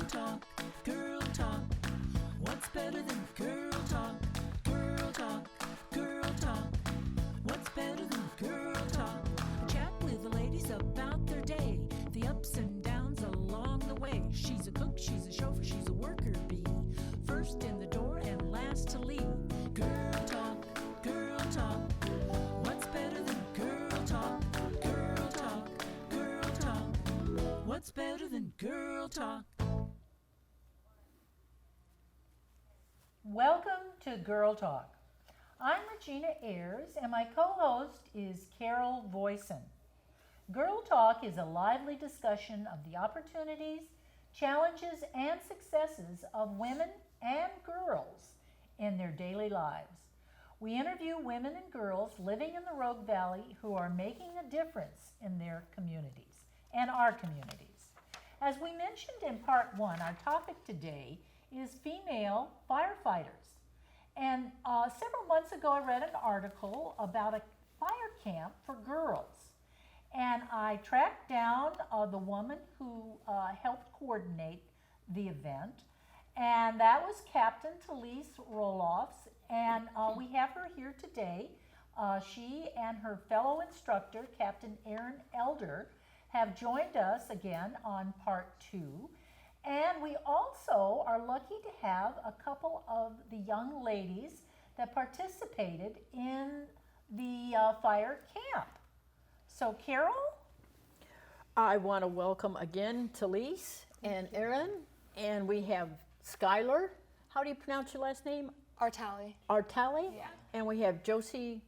talk, girl talk. What's better than girl talk? Girl talk, girl talk. What's better than girl talk? A chat with the ladies about their day, the ups and downs along the way. She's a cook, she's a chauffeur, she's a worker bee. First in the door and last to leave. Girl talk, girl talk. What's better than girl talk? Girl talk, girl talk. What's better than girl talk? Welcome to Girl Talk. I'm Regina Ayars, and my co-host is Carol Voisin. Girl Talk is a lively discussion of the opportunities, challenges, and successes of women and girls in their daily lives. We interview women and girls living in the Rogue Valley who are making a difference in their communities and our communities. As we mentioned in part one, our topic today is female firefighters. And several months ago, I read an article about a fire camp for girls. And I tracked down the woman who helped coordinate the event. And that was Captain Talise Roloffs. And we have her here today. She and her fellow instructor, Captain Aaron Elder, have joined us again on part two. And we also are lucky to have a couple of the young ladies that participated in the fire camp. So, Carol? I want to welcome again Talise and Aaron, and we have Skylar. How do you pronounce your last name? Artali. Artali? Yeah. And we have Josie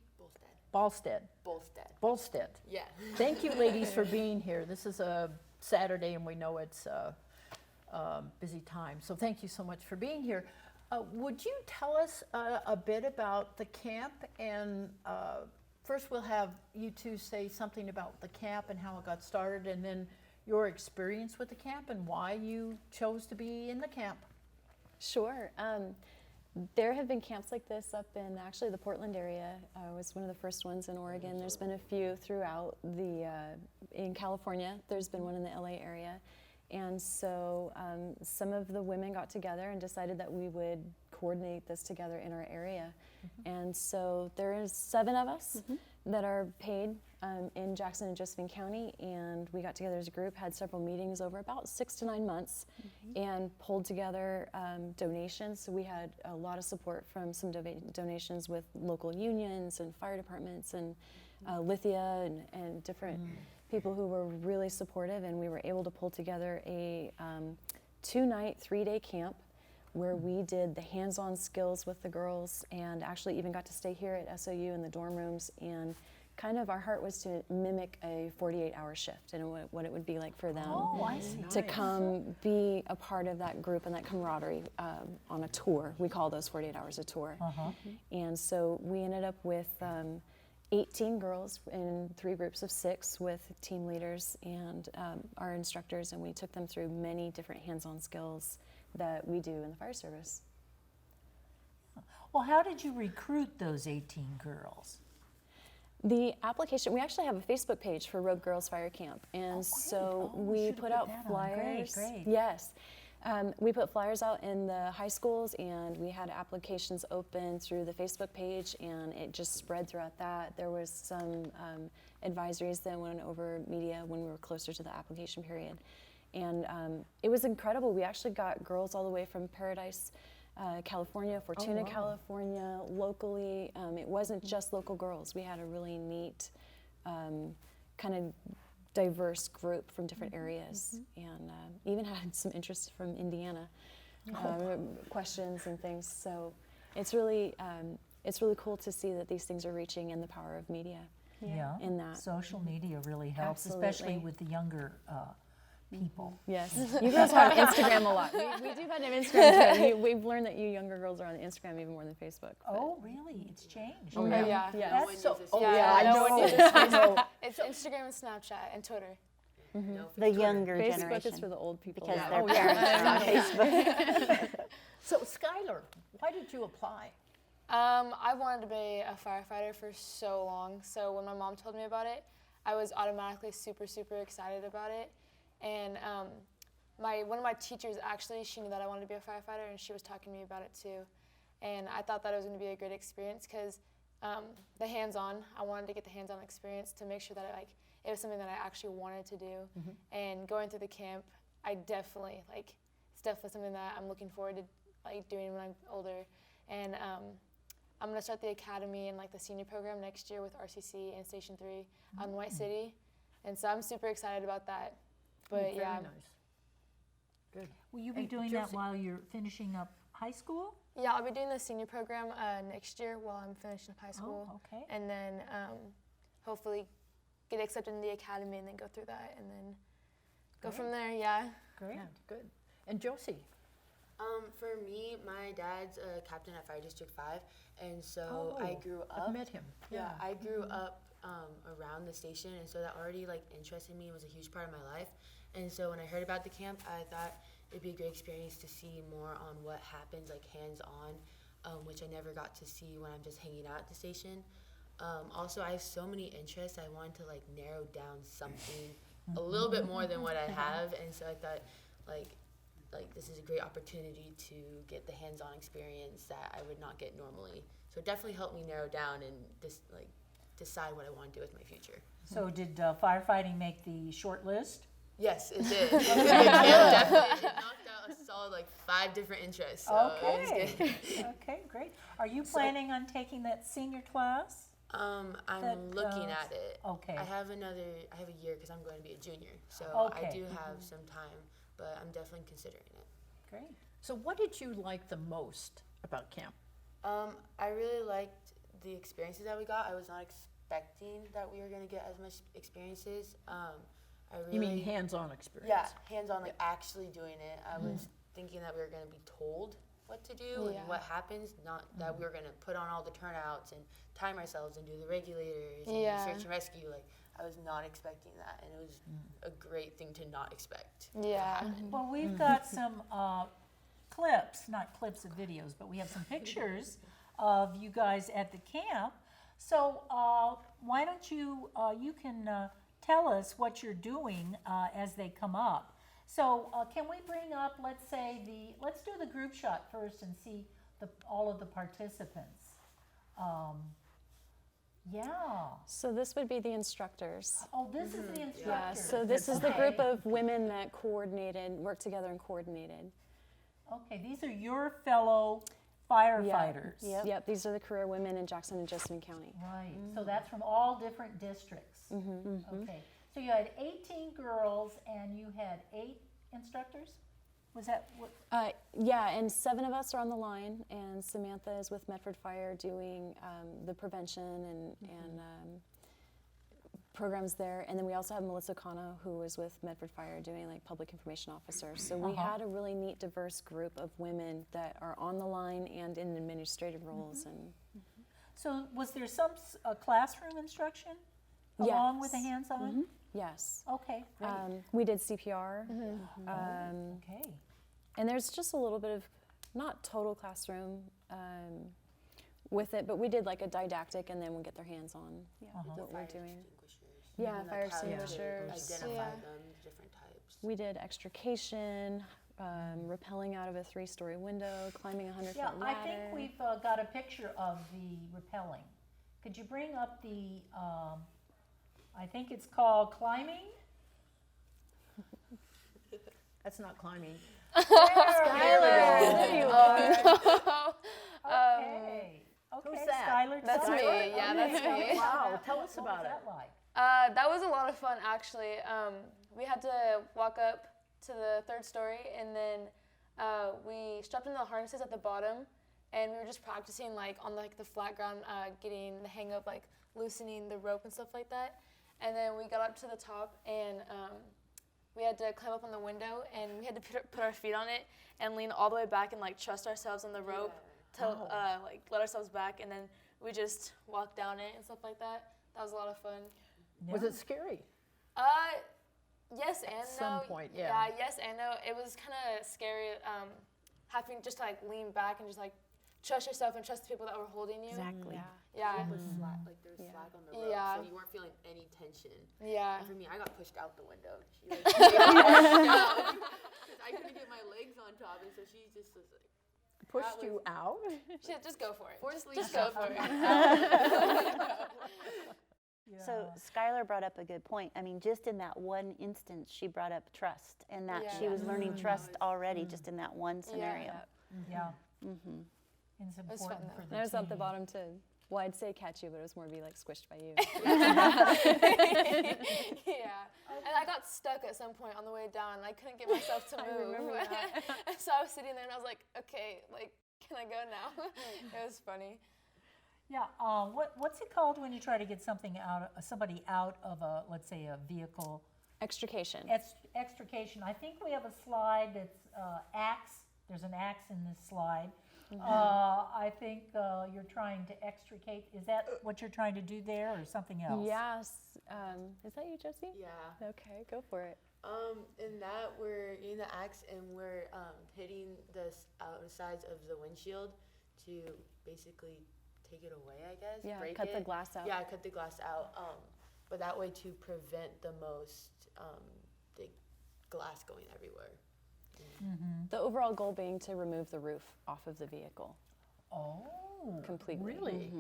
Bolstead. Bolstead. Yeah. Thank you, ladies, for being here. This is a Saturday, and we know it's a busy time. So thank you so much for being here. Would you tell us a bit about the camp? And first we'll have you two say something about the camp and how it got started, and then your experience with the camp and why you chose to be in the camp. Sure. There have been camps like this up in actually the Portland area. It was one of the first ones in Oregon. There's been a few throughout in California. There's been one in the LA area. And so some of the women got together and decided that we would coordinate this together in our area. Mm-hmm. And so there is 7 of us that are paid in Jackson and Josephine County, and we got together as a group, had several meetings over about 6 to 9 months, and pulled together donations. So we had a lot of support from some donations with local unions and fire departments and Lithia and different people who were really supportive, and we were able to pull together a 2-night, 3-day camp where we did the hands-on skills with the girls, and actually even got to stay here at SOU in the dorm rooms. And kind of our heart was to mimic a 48-hour shift and what it would be like for them to come be a part of that group and that camaraderie on a tour. We call those 48 hours a tour. And so we ended up with 18 girls in 3 groups of 6 with team leaders and our instructors, and we took them through many different hands-on skills that we do in the fire service. Well, how did you recruit those 18 girls? The application, we actually have a Facebook page for Rogue Girls Fire Camp, and so we put out flyers. Great. Yes. We put flyers out in the high schools, and we had applications open through the Facebook page, and it just spread throughout that. There was some advisories that went over media when we were closer to the application period. And it was incredible. We actually got girls all the way from Paradise, California, Fortuna, California, locally. It wasn't just local girls. We had a really neat kind of diverse group from different areas, and even had some interest from Indiana, questions and things. So it's really cool to see that these things are reaching, and the power of media. Yeah, in that social media really helps, especially with the younger people. Yes, you girls are on Instagram a lot. We do find an Instagram too. We've learned that you younger girls are on Instagram even more than Facebook. Oh, really? It's changed. Oh, yeah. Yes. I know. It's Instagram and Snapchat and Twitter. The younger Facebook generation. is for the old people. Because their parents are on Facebook. So, Skylar, why did you apply? I wanted to be a firefighter for so long, so when my mom told me about it, I was automatically super, super excited about it. And one of my teachers actually, she knew that I wanted to be a firefighter, and she was talking to me about it too. And I thought that it was going to be a great experience because the hands-on, I wanted to get the hands-on experience to make sure that it was something that I actually wanted to do. And going through the camp, it's definitely something that I'm looking forward to doing when I'm older. And I'm going to start the academy and the senior program next year with RCC and Station 3 out in White City. And so I'm super excited about that. But Very yeah. nice. Good. Will you be And doing that Josie- while you're finishing up high school? Yeah, I'll be doing the senior program next year while I'm finishing up high school. Oh, okay. And then hopefully get accepted in the academy and then go through that and then go from there, yeah. Great. Yeah, good. And Josie? For me, my dad's a captain at Fire District 5, and so I grew up. I've met him. Yeah, I grew up around the station, and so that already interested me and was a huge part of my life. And so when I heard about the camp, I thought it'd be a great experience to see more on what happens hands-on, which I never got to see when I'm just hanging out at the station. Also, I have so many interests. I wanted to narrow down something a little bit more than what I have, and so I thought this is a great opportunity to get the hands-on experience that I would not get normally. So it definitely helped me narrow down and decide what I want to do with my future. So did firefighting make the short list? Yes, it did. The camp definitely knocked out a solid 5 different interests. So it was Okay. good. Okay, great. Are you planning on taking that senior class? I'm That, looking at it. Okay. I have a year because I'm going to be a junior. So Okay. I do have some time, but I'm definitely considering it. Great. So what did you like the most about camp? I really liked the experiences that we got. I was not expecting that we were going to get as much experiences. You mean hands-on experience? Yeah, hands-on, actually doing it. I was thinking that we were going to be told what to do and what happens, not that we were going to put on all the turnouts and time ourselves and do the regulators and Yeah. search and rescue. I was not expecting that, and it was a great thing to not expect to Yeah. happen. Well, we've got some clips, not clips of videos, but we have some pictures of you guys at the camp. So why don't you can tell us what you're doing as they come up. So can we bring up, let's do the group shot first and see all of the participants. Yeah. So this would be the instructors. Oh, this is the Yeah, instructor. so this is the group of women that worked together and coordinated. Okay, these are your fellow firefighters. Yep, these are the career women in Jackson and Josephine County. Right, so that's from all different districts. Okay, so you had 18 girls and you had 8 instructors? Was that what? Yeah, and 7 of us are on the line, and Samantha is with Medford Fire doing the prevention and programs there. And then we also have Melissa Cano, who is with Medford Fire doing public information officer. So we had a really neat, diverse group of women that are on the line and in administrative roles. And So was there some classroom instruction along with the hands-on? yes. Okay, great. We did CPR. Okay. And there's just a little bit of, not total classroom with it, but we did a didactic, and then we'll get their hands on what we're doing. Yeah, And, fire how to extinguishers. identify them, different types. We did extrication, rappelling out of a 3-story window, climbing a 100-foot Yeah, ladder. I think we've got a picture of the rappelling. Could you bring up the, I think it's called climbing? That's not climbing. There you are. Okay. Who's Okay, that? Skylar. That's tell us. me, yeah, that's me. Wow, tell us What about was it. that like? That was a lot of fun, actually. We had to walk up to the 3rd story, and then we strapped into the harnesses at the bottom, and we were just practicing on the flat ground, getting the hang of loosening the rope and stuff like that. And then we got up to the top, and we had to climb up on the window, and we had to put our feet on it and lean all the way back and trust ourselves on the rope to let ourselves back, and then we just walked down it and stuff like that. That was a lot of fun. Was it scary? Yes and no. At some point, yeah. Yes and no. It was kind of scary having just to lean back and just trust yourself and trust the people that were holding you. Exactly. Yeah. It was slack, there was slack on the rope, Yeah. so you weren't feeling any tension. Yeah. And for me, I got pushed out the window. She pushed me out. pushed you out? She said, just go for it. Forcefully Just go for it. So Skylar brought up a good point. I mean, just in that one instance, she brought up trust, and that she was learning trust already just in that one scenario. Yeah. Mm-hmm. It's was important fun, for though. the And I was at the team. bottom to, well, I'd say catch you, but it was more be like squished by you. Yeah. And I got stuck at some point on the way down. I couldn't get myself to move. remember that. And so I was sitting there and I was like, okay, like, can I go now? It was funny. Yeah. What's it called when you try to get somebody out of a, let's say, a vehicle? Extrication. Extrication. I think we have a slide that's axe. There's an axe in this slide. I think you're trying to extricate. Is that what you're trying to do there, or something else? Yes. Is that you, Josie? Yeah. Okay, go for it. In that we're using the axe and we're hitting the outsides of the windshield to basically take it away, I guess. Yeah, break cut it. the glass out. Yeah, cut the glass out. But that way to prevent the glass going everywhere. The overall goal being to remove the roof off of the vehicle Oh. completely. Really?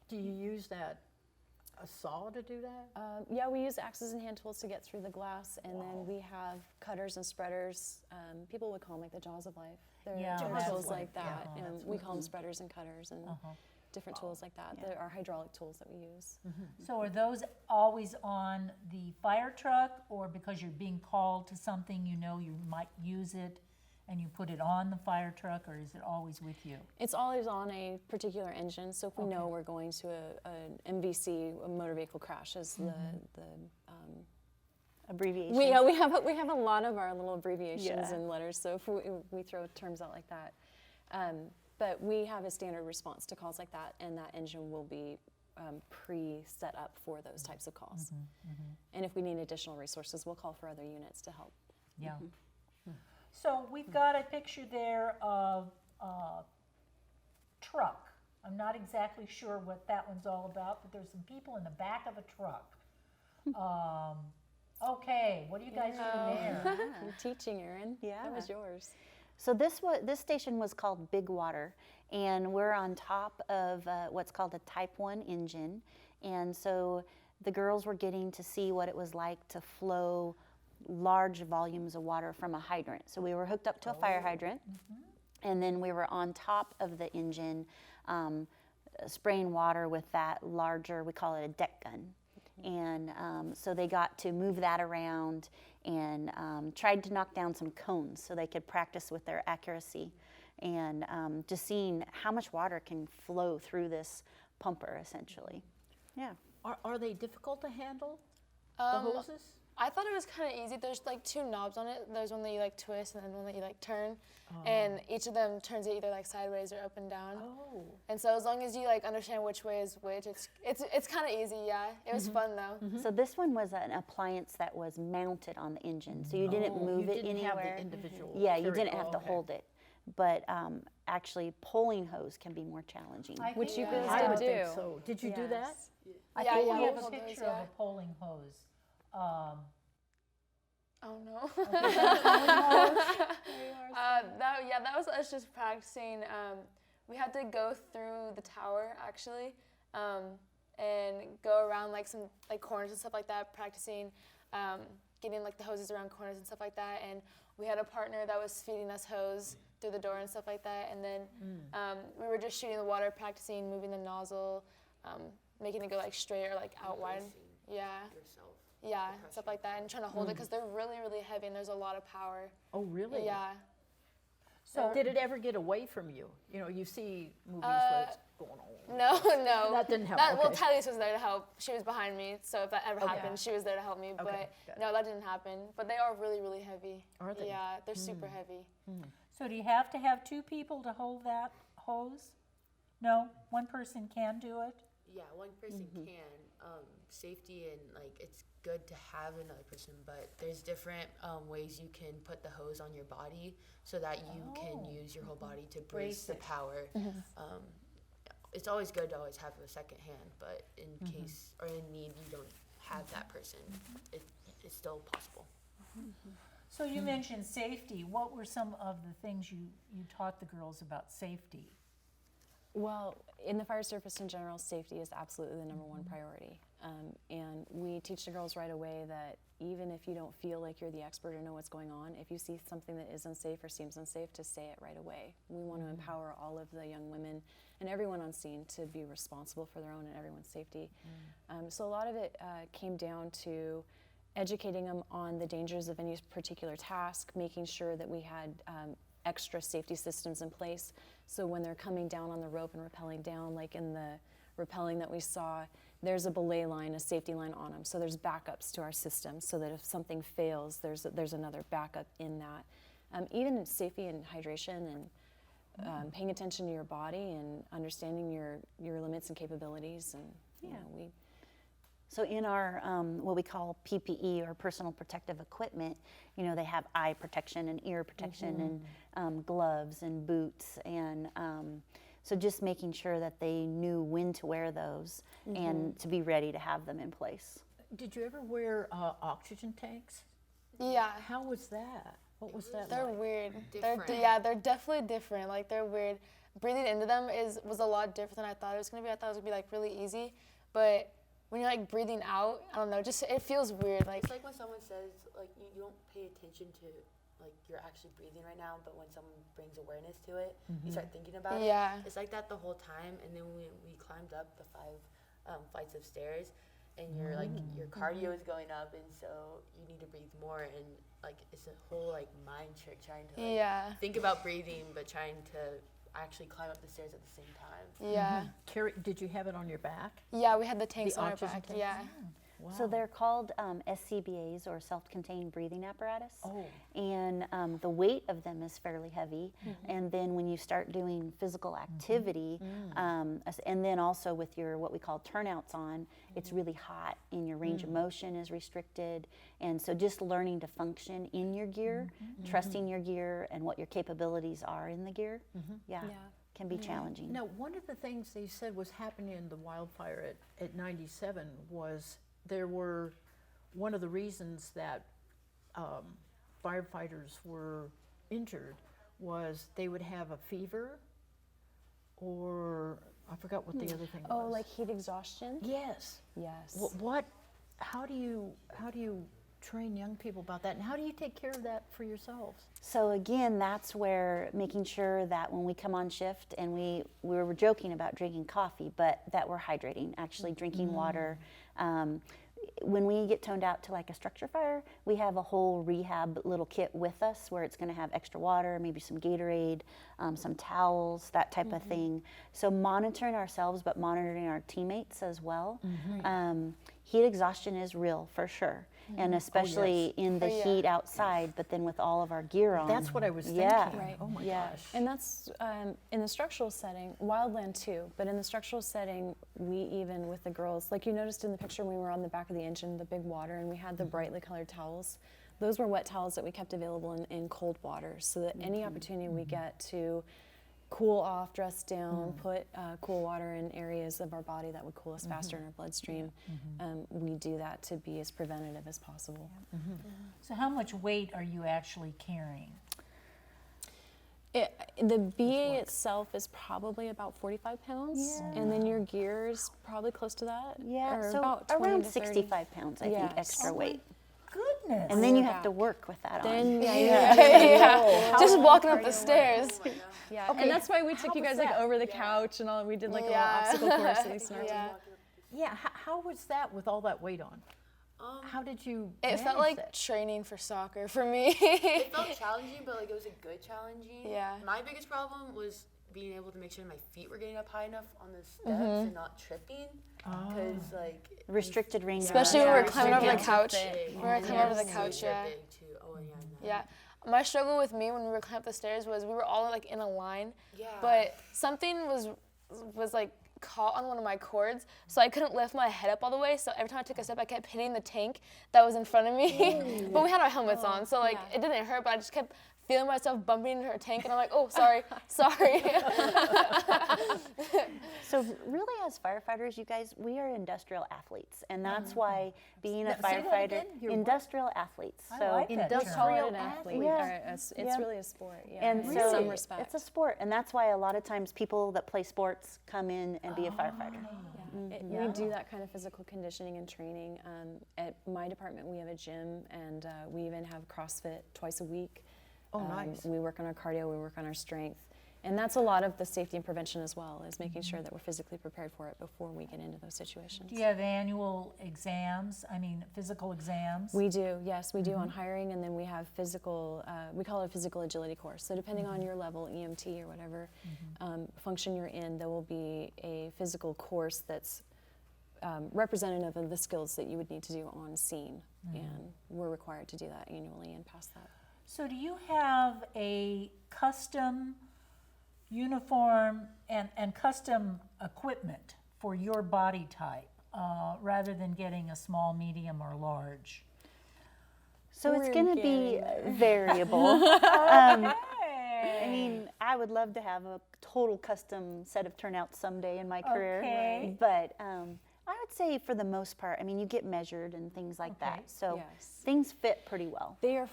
Do you use a saw to do that? Yeah, we use axes and hand tools to get through the glass, and then we have cutters and spreaders. People would call them like the jaws of life. They're Yeah, that's tools what- like that, yeah. and we call them spreaders and cutters and different tools like that. There are hydraulic tools that we use. So are those always on the fire truck, or because you're being called to something, you know you might use it, and you put it on the fire truck, or is it always with you? It's always on a particular engine, so if we know we're going to an MVC, a motor vehicle crash, is the Abbreviation. we have a lot of our little abbreviations and letters, so if we throw terms out like that. But we have a standard response to calls like that, and that engine will be pre-set up for those types of calls. And if we need additional resources, we'll call for other units to help. Yeah. So we've got a picture there of a truck. I'm not exactly sure what that one's all about, but there's some people in the back of a truck. Okay, what are you guys doing there? You're teaching, Erin. Yeah. That was yours. So this station was called Big Water, and we're on top of what's called a Type 1 engine. And so the girls were getting to see what it was like to flow large volumes of water from a hydrant. So we were hooked up to a fire hydrant, and then we were on top of the engine spraying water with that larger, we call it a deck gun. And so they got to move that around and tried to knock down some cones so they could practice with their accuracy, and just seeing how much water can flow through this pumper, essentially. Yeah. Are they difficult to handle, the Um, hoses? I thought it was kind of easy. There's like two knobs on it. There's one that you like twist and then one that you like turn. And each of them turns it either like sideways or up and down. Oh. And so as long as you like understand which way is which, it's kind of easy, yeah. It was fun though. So this one was an appliance that was mounted on the engine, so you didn't move you it didn't anywhere. have the individual. Yeah, you carry- didn't have to okay. hold it. But actually, pulling hose can be more challenging. Which you think, guys I did would do. think so. Did you do that? Yes. I Yeah, think yeah, we have we'll a hold those, picture yeah. of a polling hose. Oh no. That was us just practicing. We had to go through the tower actually, and go around like some like corners and stuff like that, practicing getting like the hoses around corners and stuff like that. And we had a partner that was feeding us hose through the door and stuff like that. And then we were just shooting the water, practicing moving the nozzle, making it go like straight or like out wide. Yeah. Yourself. Yeah, stuff like that, and trying to hold it because they're really, really heavy and there's a lot of power. Oh, really? Yeah. So did it ever get away from you? You know, you see movies where it's going on. No. That didn't help, Well, okay. Tyleese was there to help. She was behind me, so if that ever happened, she was there to help me. Okay, But got it. no, that didn't happen. But they are really, really heavy. Are they? Yeah, they're super heavy. So do you have to have two people to hold that hose? No, one person can do it? Yeah, one person can. Safety and like it's good to have another person, but there's different ways you can put the hose on your body so that you can use your whole body to brace the power. It's always good to always have a second hand, but in case or in need you don't have that person, it's still possible. So you mentioned safety. What were some of the things you taught the girls about safety? Well, in the fire service in general, safety is absolutely the number one priority. And we teach the girls right away that even if you don't feel like you're the expert or know what's going on, if you see something that is unsafe or seems unsafe, to say it right away. We want to empower all of the young women and everyone on scene to be responsible for their own and everyone's safety. So a lot of it came down to educating them on the dangers of any particular task, making sure that we had extra safety systems in place. So when they're coming down on the rope and rappelling down, like in the rappelling that we saw, there's a belay line, a safety line on them. So there's backups to our system so that if something fails, there's another backup in that. Even safety and hydration and paying attention to your body and understanding your limits and capabilities. And you know, So in our what we call PPE or personal protective equipment, you know, they have eye protection and ear protection and gloves and boots, and so just making sure that they knew when to wear those and to be ready to have them in place. Did you ever wear oxygen tanks? Yeah. How was that? What was that They're like? weird. Different. They're definitely different. Like, they're weird. Breathing into them was a lot different than I thought it was gonna be. I thought it was gonna be like really easy, but when you're like breathing out, I don't know, just it feels weird. Like, It's like when someone says, like, you don't pay attention to, like, you're actually breathing right now, but when someone brings awareness to it, you start thinking about it. Yeah. It's like that the whole time, and then we climbed up the 5 flights of stairs, and you're like, your cardio is going up, and so you need to breathe more, and like, it's a whole like mind trick trying to like, think about breathing, but trying to actually climb up the stairs at the same time. Yeah. Carrie, did you have it on your back? Yeah, we had the tanks The on our oxygen back. tanks? Yeah. Wow. So they're called SCBAs, or self-contained breathing apparatus. Oh. And the weight of them is fairly heavy. And then when you start doing physical activity, and then also with your what we call turnouts on, it's really hot and your range of motion is restricted. And so just learning to function in your gear, trusting your gear and what your capabilities are in the gear, can be challenging. Now, one of the things they said was happening in the wildfire at 97 was there were, one of the reasons that firefighters were injured was they would have a fever, or I forgot what the other thing was. oh, like heat exhaustion? Yes. Yes. How do you train young people about that, and how do you take care of that for yourselves? So again, that's where making sure that when we come on shift, and we were joking about drinking coffee, but that we're hydrating, actually drinking water. When we get toned out to like a structure fire, we have a whole rehab little kit with us where it's going to have extra water, maybe some Gatorade, some towels, that type of thing. So monitoring ourselves, but monitoring our teammates as well. Heat exhaustion is real for sure, and especially in the heat outside, but then with all of our gear on. That's what I was thinking. Right. Oh my Yeah. gosh. And that's in the structural setting, wildland too, but in the structural setting, we even with the girls, like you noticed in the picture when we were on the back of the engine, the big water, and we had the brightly colored towels. Those were wet towels that we kept available in cold water, so that any opportunity we get to cool off, dress down, put cool water in areas of our body that would cool us faster in our bloodstream, we do that to be as preventative as possible. So how much weight are you actually carrying? The BA itself is probably about 45 pounds, and then your gear is probably close to that. Yeah, or so about 20 around to 30. 65 pounds, I think, Yes. extra weight. Goodness. And then you Lower have to back. work with that on. Then Just walking up the stairs. yeah, and that's why we took you guys like over the couch and all. We did like a little obstacle course that we snarled. Yeah, how was that with all that weight on? How did you It felt manage like that? training for soccer for me. It felt challenging, but like it was a good challenging. Yeah. My biggest problem was being able to make sure my feet were getting up high enough on the steps and not tripping, because like Restricted range. Especially when we were climbing over the couch. big. We were climbing over the couch, Super yeah. big too. Oh yeah. No. Yeah. My struggle with me when we were climbing up the stairs was we were all like in a line, Yeah. but something was like caught on one of my cords, so I couldn't lift my head up all the way. So every time I took a step, I kept hitting the tank that was in front of me. But we had our helmets on, so like it didn't hurt. But I just kept feeling myself bumping into her tank, and I'm like, oh, sorry. So really, as firefighters, you guys, we are industrial athletes, and that's why being a Say that firefighter, again? You're what? industrial athletes. I So like that They term. call it an Industrial athlete. Yeah. Or it's Yeah. really a sport. Yeah, and in so some respect. it's a sport, and that's why a lot of times people that play sports come in and be a firefighter. We do that kind of physical conditioning and training. At my department, we have a gym, and we even have CrossFit twice a week. Oh, nice. We work on our cardio, we work on our strength. And that's a lot of the safety and prevention as well, is making sure that we're physically prepared for it before we get into those situations. Do you have annual exams? I mean, physical exams? We do, yes, we do on hiring, and then we have physical, we call it a physical agility course. So depending on your level, EMT or whatever function you're in, there will be a physical course that's representative of the skills that you would need to do on scene. And we're required to do that annually and pass that. So do you have a custom uniform and custom equipment for your body type rather than getting a small, medium, or large? So it's We're going to be getting there. variable. I mean, I would love to have a total custom set of turnouts someday in my career, Okay. but I would say for the most part, I mean, you get measured and things like Okay. that, so Yes. things fit pretty well. They are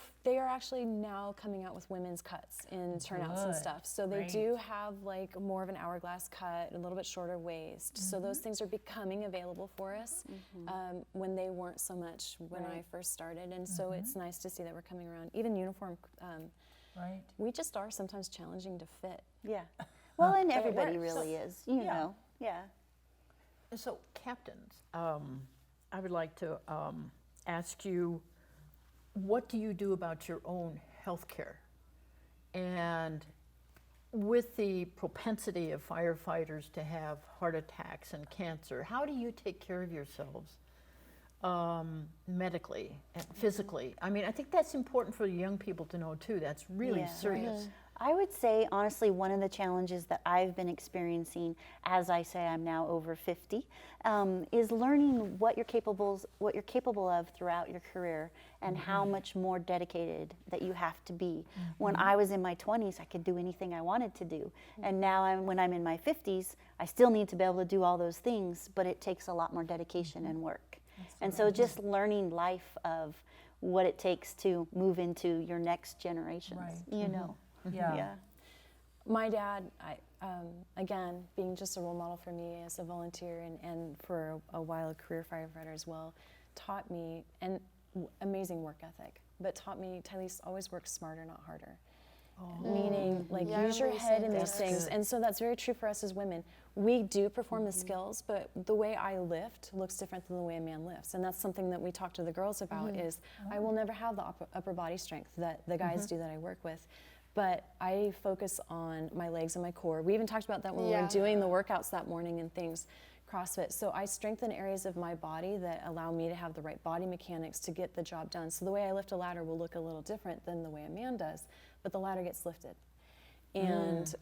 actually now coming out with women's cuts in turnouts and Good. stuff. So they Great. do have like more of an hourglass cut, a little bit shorter waist. So those things are becoming available for us when they weren't so much when I first started. And so it's nice to see that we're coming around. Even uniform, Right. we just are sometimes challenging to fit. Yeah. Well, and But it everybody works. really is, you Yeah. know. Yeah. So, captains, I would like to ask you, what do you do about your own health care? And with the propensity of firefighters to have heart attacks and cancer, how do you take care of yourselves medically and physically? I mean, I think that's important for the young people to know too. That's really Yeah. serious. I would say, honestly, one of the challenges that I've been experiencing, as I say I'm now over 50, is learning what you're capable of throughout your career and how much more dedicated that you have to be. When I was in my 20s, I could do anything I wanted to do. And now when I'm in my 50s, I still need to be able to do all those things, but it takes a lot more dedication and work. And so just learning life of what it takes to move into your next generations, Right. you know. Yeah. Yeah. My dad, again, being just a role model for me as a volunteer and for a while a career firefighter as well, taught me an amazing work ethic, but taught me to at least always work smarter, not harder. Meaning, like, Yeah, I use your remember you head saying in these that. things. And so that's very true for us as women. We do perform the skills, but the way I lift looks different than the way a man lifts. And that's something that we talk to the girls about is I will never have the upper body strength that the guys do that I work with. But I focus on my legs and my core. We even talked about that when we were doing the workouts that morning and things, CrossFit. So I strengthen areas of my body that allow me to have the right body mechanics to get the job done. So the way I lift a ladder will look a little different than the way a man does, but the ladder gets lifted. And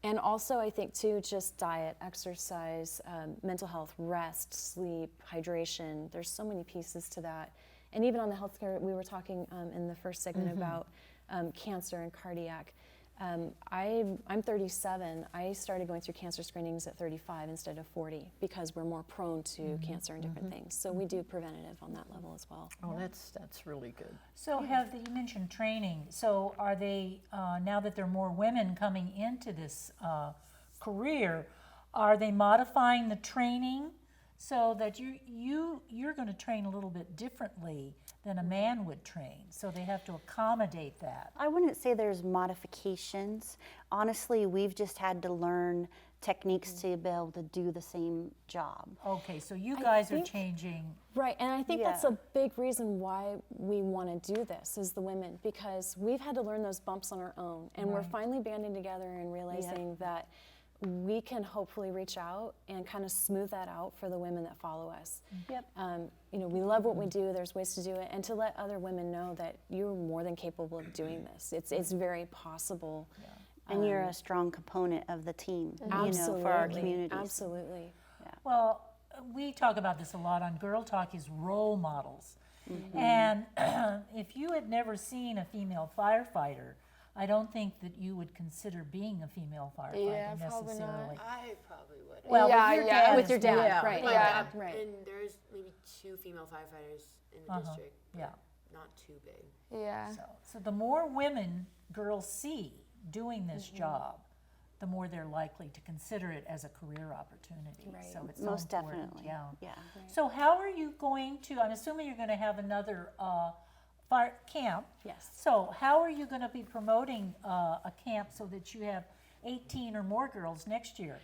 and also I think too, just diet, exercise, mental health, rest, sleep, hydration. There's so many pieces to that. And even on the healthcare, we were talking in the first segment about cancer and cardiac. I'm 37. I started going through cancer screenings at 35 instead of 40 because we're more prone to cancer and different things. So we do preventative on that level as well. Oh, that's really good. So you mentioned training. So are they, now that there are more women coming into this career, are they modifying the training so that you're going to train a little bit differently than a man would train? So they have to accommodate that. I wouldn't say there's modifications. Honestly, we've just had to learn techniques to be able to do the same job. Okay, so you guys are think- changing. Right, and I think that's Yeah. a big reason why we want to do this as the women, because we've had to learn those bumps on our own, and we're finally banding together and realizing that we can hopefully reach out and kind of smooth that out for the women that follow us. Yep. You know, we love what we do, there's ways to do it, and to let other women know that you're more than capable of doing this. It's very possible. And you're a strong component of the team, Absolutely. you know, for our communities. Absolutely. Well, we talk about this a lot on Girl Talk is role models. And if you had never seen a female firefighter, I don't think that you would consider being a female firefighter Yeah, probably not. necessarily. I probably would. Well, Yeah, with your yeah. dad With is your dad, Yeah. right? My Yeah, dad, right. and there's maybe 2 female firefighters in the Uh-huh, district. but yeah. Not too big. Yeah. So the more women girls see doing this job, the more they're likely to consider it as a career opportunity. Right. So it's so Most important, definitely. yeah. Yeah. So how are you going to, I'm assuming you're going to have another fire camp. Yes. So how are you going to be promoting a camp so that you have 18 or more girls next year?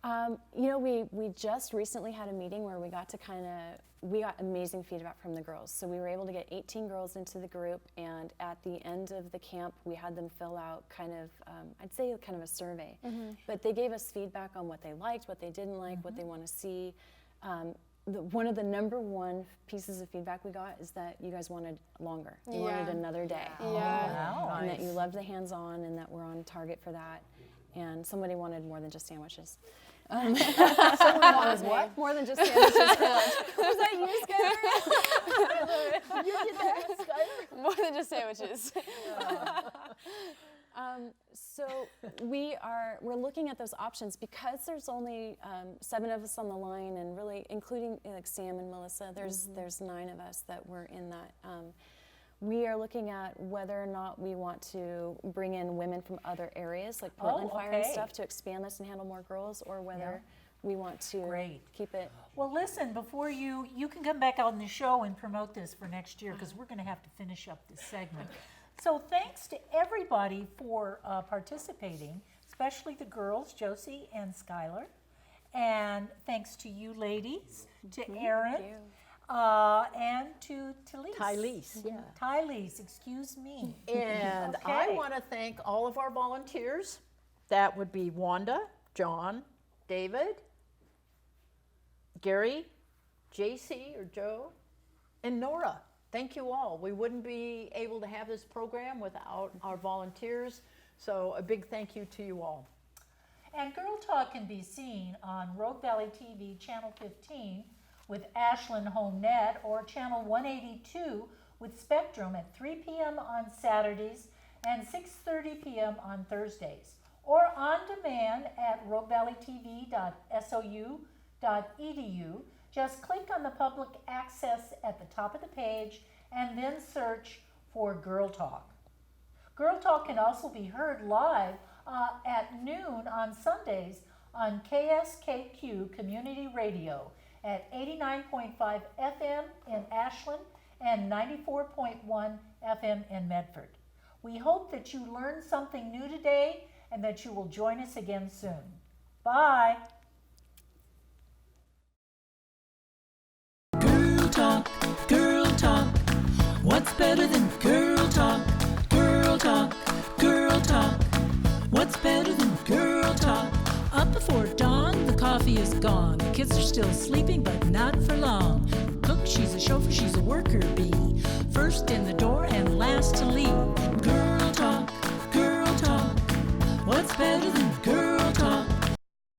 You know, we just recently had a meeting where we got to we got amazing feedback from the girls. So we were able to get 18 girls into the group, and at the end of the camp, we had them fill out I'd say kind of a survey. But they gave us feedback on what they liked, what they didn't like, what they want to see. One of the number one pieces of feedback we got is that you guys wanted longer. You wanted another day. Wow. And that you loved the hands-on and that we're on target for that. And somebody wanted more than just sandwiches. Someone wanted what? More than just sandwiches for lunch. Was that you, Skylar? You did that, Skylar? More than just sandwiches. So we're looking at those options because there's only 7 of us on the line, and really including like Sam and Melissa, there's 9 of us that were in that. We are looking at whether or not we want to bring in women from other areas like Portland Fire and okay. stuff to expand this and handle more girls, or whether we want to Great. keep it. Well, listen, before you can come back on the show and promote this for next year, because we're going to have to finish up this segment. So thanks to everybody for participating, especially the girls, Josie and Skylar. And thanks to you ladies, to Erin, you. and to Talise. Tylise, yeah. Tylise, excuse me. And I Okay. want to thank all of our volunteers. That would be Wanda, John, David, Gary, JC or Joe, and Nora. Thank you all. We wouldn't be able to have this program without our volunteers. So a big thank you to you all. And Girl Talk can be seen on Rogue Valley TV Channel 15 with Ashland HomeNet, or Channel 182 with Spectrum at 3 p.m. on Saturdays and 6:30 p.m. on Thursdays, or on demand at roguevalleytv.sou.edu. Just click on the public access at the top of the page and then search for Girl Talk. Girl Talk can also be heard live at noon on Sundays on KSKQ Community Radio at 89.5 FM in Ashland and 94.1 FM in Medford. We hope that you learned something new today and that you will join us again soon. Bye. Girl talk, girl talk. What's better than girl talk? Girl talk, girl talk. What's better than girl talk? Up before dawn, the coffee is gone. The kids are still sleeping, but not for long. Cook, she's a chauffeur, she's a worker bee. First in the door and last to leave.